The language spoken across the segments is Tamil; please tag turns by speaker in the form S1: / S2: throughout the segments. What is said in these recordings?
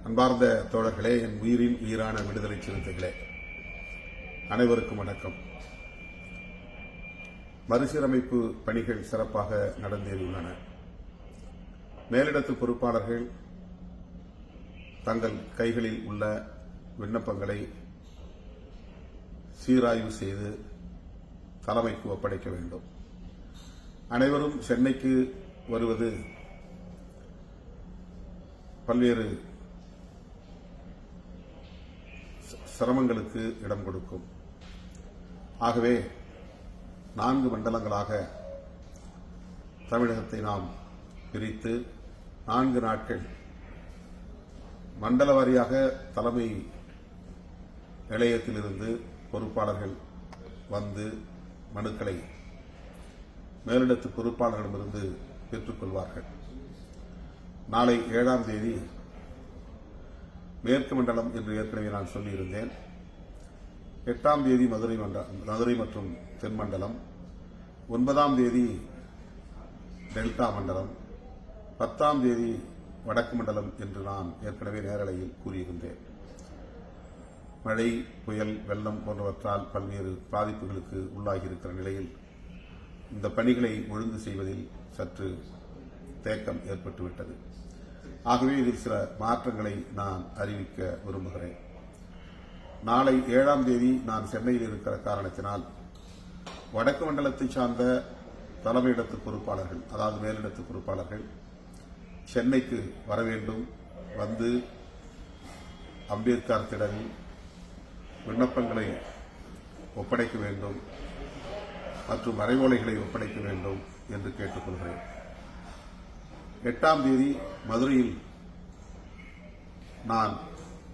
S1: அன்பார்ந்த தோழர்களே, என் உயிரின் உயிரான விடுதலை சிறுத்தைகளே, அனைவருக்கும் வணக்கம். மறுசீரமைப்பு பணிகள் சிறப்பாக நடந்தேறியுள்ளன. மேலிடத்து பொறுப்பாளர்கள் தங்கள் கைகளில் உள்ள விண்ணப்பங்களை சீராய்வு செய்து தலைமைக்கு ஒப்படைக்க வேண்டும். அனைவரும் சென்னைக்கு வருவது பல்வேறு சிரமங்களுக்கு இடம் கொடுக்கும். ஆகவே 4 மண்டலங்களாக தமிழகத்தை நாம் பிரித்து 4 நாட்கள் மண்டல வாரியாக தலைமை நிலையத்திலிருந்து பொறுப்பாளர்கள் வந்து மனுக்களை மேலிடத்து பொறுப்பாளர்களிடமிருந்து பெற்றுக் கொள்வார்கள். நாளை 7ஆம் தேதி மேற்கு மண்டலம் என்று ஏற்கனவே நான் சொல்லியிருந்தேன். 8ஆம் தேதி மதுரை மற்றும் தென் மண்டலம், 9ஆம் தேதி டெல்டா மண்டலம், 10ஆம் தேதி வடக்கு மண்டலம் என்று நான் ஏற்கனவே நேரலையில் கூறியிருந்தேன். மழை, புயல், வெள்ளம் போன்றவற்றால் பல்வேறு பாதிப்புகளுக்கு உள்ளாகியிருக்கிற நிலையில் இந்த பணிகளை ஒழுங்கு செய்வதில் சற்று தேக்கம் ஏற்பட்டுவிட்டது. ஆகவே இதில் சில மாற்றங்களை நான் அறிவிக்க விரும்புகிறேன். நாளை 7ஆம் தேதி நான் சென்னையில் இருக்கிற காரணத்தினால் வடக்கு மண்டலத்தை சார்ந்த தலைமையிடத்து பொறுப்பாளர்கள், அதாவது மேலிடத்து பொறுப்பாளர்கள் சென்னைக்கு வர வேண்டும். வந்து அம்பேத்கர் திடலில் விண்ணப்பங்களை ஒப்படைக்க வேண்டும் மற்றும் வரைவோலைகளை ஒப்படைக்க வேண்டும் என்று கேட்டுக்கொள்கிறேன். 8ஆம் தேதி மதுரையில் நான்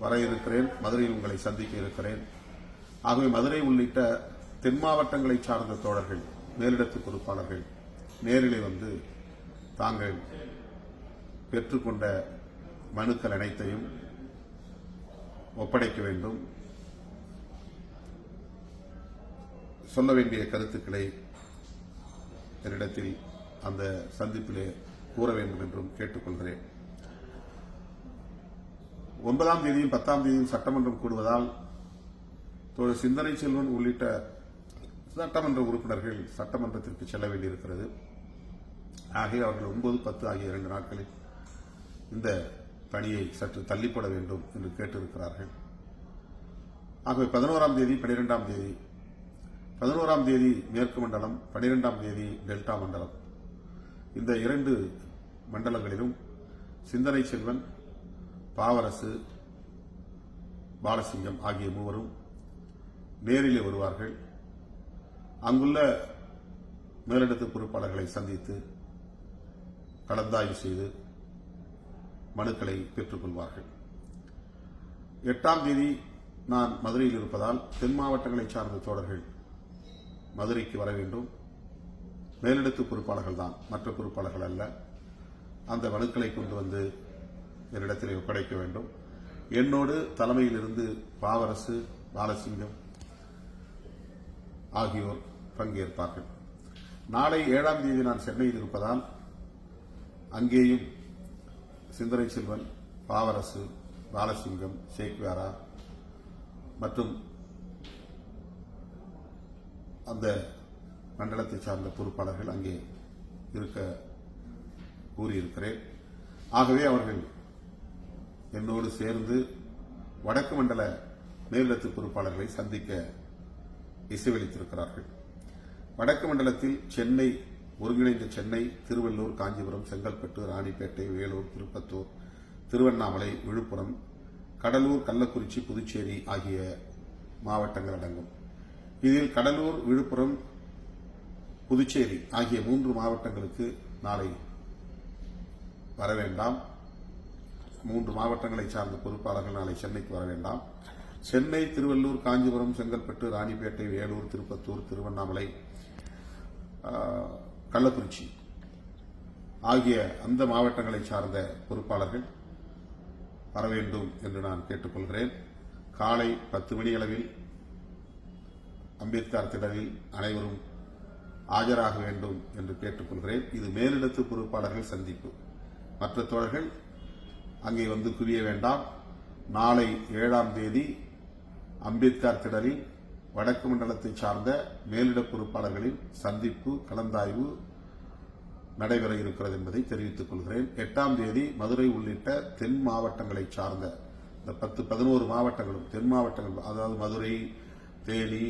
S1: வர இருக்கிறேன். மதுரையில் உங்களை சந்திக்க இருக்கிறேன். ஆகவே மதுரை உள்ளிட்ட தென் மாவட்டங்களை சார்ந்த தோழர்கள், மேலிடத்து பொறுப்பாளர்கள் நேரிலே வந்து தாங்கள் பெற்றுக்கொண்ட மனுக்கள் அனைத்தையும் ஒப்படைக்க வேண்டும். சொல்ல வேண்டிய கருத்துக்களை என்னிடத்தில் அந்த சந்திப்பிலே கூற வேண்டும் என்றும் கேட்டுக்கொள்கிறேன். 9ஆம் தேதியும் 10ஆம் தேதியும் சட்டமன்றம் கூடுவதால் சிந்தனை செல்வன் உள்ளிட்ட சட்டமன்ற உறுப்பினர்கள் சட்டமன்றத்திற்கு செல்ல வேண்டியிருக்கிறது. ஆகிய அவர்கள் 9, 10 ஆகிய 2 நாட்களில் இந்த பணியை சற்று தள்ளிப்பட வேண்டும் என்று கேட்டிருக்கிறார்கள். ஆகவே 11ஆம் தேதி, 12ஆம் தேதி, 11ஆம் தேதி மேற்கு மண்டலம், 12ஆம் தேதி டெல்டா மண்டலம், இந்த 2 மண்டலங்களிலும் சிந்தனை செல்வன், பாவரசு, பாலசிங்கம் ஆகிய மூவரும் நேரிலே வருவார்கள். அங்குள்ள மேலிடத்து பொறுப்பாளர்களை சந்தித்து கலந்தாய்வு செய்து மனுக்களை பெற்றுக் கொள்வார்கள். 8ஆம் தேதி நான் மதுரையில் இருப்பதால் தென் மாவட்டங்களை சார்ந்த தோழர்கள் மதுரைக்கு வர வேண்டும். மேலிடத்து பொறுப்பாளர்கள் தான், மற்ற பொறுப்பாளர்கள் அல்ல. அந்த மனுக்களை கொண்டு வந்து என்னிடத்தில் ஒப்படைக்க வேண்டும். என்னோடு தலைமையிலிருந்து பாவரசு, பாலசிங்கம் ஆகியோர் பங்கேற்பார்கள். நாளை 7ஆம் தேதி நான் சென்னையில் இருப்பதால் அங்கேயும் சிந்தனை செல்வன், பாவரசு, பாலசிங்கம், சேக்வேரா மற்றும் அந்த மண்டலத்தை சார்ந்த பொறுப்பாளர்கள் அங்கே இருக்க கூறியிருக்கிறேன். ஆகவே அவர்கள் என்னோடு சேர்ந்து வடக்கு மண்டல மேலிடத்து பொறுப்பாளர்களை சந்திக்க இசைவளித்திருக்கிறார்கள். வடக்கு மண்டலத்தில் சென்னை, ஒருங்கிணைந்த சென்னை, திருவள்ளூர், காஞ்சிபுரம், செங்கல்பட்டு, ராணிப்பேட்டை, வேலூர், திருப்பத்தூர், திருவண்ணாமலை, விழுப்புரம், கடலூர், கள்ளக்குறிச்சி, புதுச்சேரி ஆகிய மாவட்டங்கள் அடங்கும். இதில் கடலூர், விழுப்புரம், புதுச்சேரி ஆகிய 3 மாவட்டங்களுக்கு நாளை வர வேண்டாம். 3 மாவட்டங்களை சார்ந்த பொறுப்பாளர்கள் நாளை சென்னைக்கு வர வேண்டாம். சென்னை, திருவள்ளூர், காஞ்சிபுரம், செங்கல்பட்டு, ராணிப்பேட்டை, வேலூர், திருப்பத்தூர், திருவண்ணாமலை, கள்ளக்குறிச்சி ஆகிய அந்த மாவட்டங்களை சார்ந்த பொறுப்பாளர்கள் வர வேண்டும் என்று நான் கேட்டுக்கொள்கிறேன். காலை 10 மணி அளவில் அம்பேத்கர் திடலில் அனைவரும் ஆஜராக வேண்டும் என்று கேட்டுக்கொள்கிறேன். இது மேலிடத்து பொறுப்பாளர்கள் சந்திப்பு. மற்ற தோழர்கள் அங்கே வந்து குவிய வேண்டாம். நாளை 7ஆம் தேதி அம்பேத்கர் திடலில் வடக்கு மண்டலத்தை சார்ந்த மேலிட பொறுப்பாளர்களின் சந்திப்பு கலந்தாய்வு நடைபெற இருக்கிறது என்பதை தெரிவித்துக் கொள்கிறேன். 8ஆம் தேதி மதுரை உள்ளிட்ட தென் மாவட்டங்களை சார்ந்த இந்த 10-11 மாவட்டங்களும் தென் மாவட்டங்கள், அதாவது மதுரை, தேனி,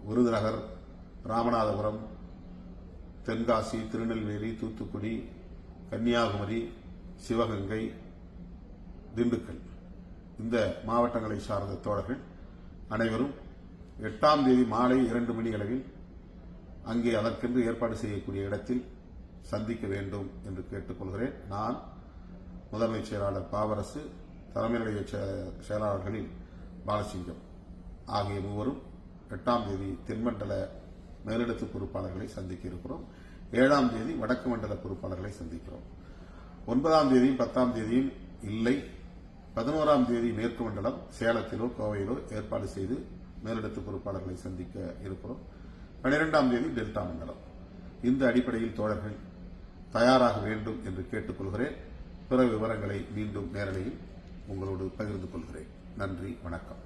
S1: விருதுநகர், ராமநாதபுரம், தென்காசி, திருநெல்வேலி, தூத்துக்குடி, கன்னியாகுமரி, சிவகங்கை, திண்டுக்கல், இந்த மாவட்டங்களை சார்ந்த தோழர்கள் அனைவரும் 8ஆம் தேதி மாலை 2 மணி அளவில் அங்கே அதற்கென்று ஏற்பாடு செய்யக்கூடிய இடத்தில் சந்திக்க வேண்டும் என்று கேட்டுக்கொள்கிறேன். நான் முதன்மை செயலாளர் பாவரசு, தலைமை நிலைய செயலாளர்களில் பாலசிங்கம் ஆகிய மூவரும் 8ஆம் தேதி தென்மண்டல மேலிடத்து பொறுப்பாளர்களை சந்திக்க இருக்கிறோம். 7ஆம் தேதி வடக்கு மண்டல பொறுப்பாளர்களை சந்திக்கிறோம். 9ஆம் தேதியும் 10ஆம் தேதியும் இல்லை. 11ஆம் தேதி மேற்கு மண்டலம் சேலத்திலோ கோவையிலோ ஏற்பாடு செய்து மேலிடத்து பொறுப்பாளர்களை சந்திக்க இருக்கிறோம். 12ஆம் தேதி டெல்டா மண்டலம். இந்த அடிப்படையில் தோழர்கள் தயாராக வேண்டும் என்று கேட்டுக்கொள்கிறேன். பிற விவரங்களை மீண்டும் நேரலையில் உங்களோடு பகிர்ந்து கொள்கிறேன். நன்றி, வணக்கம்.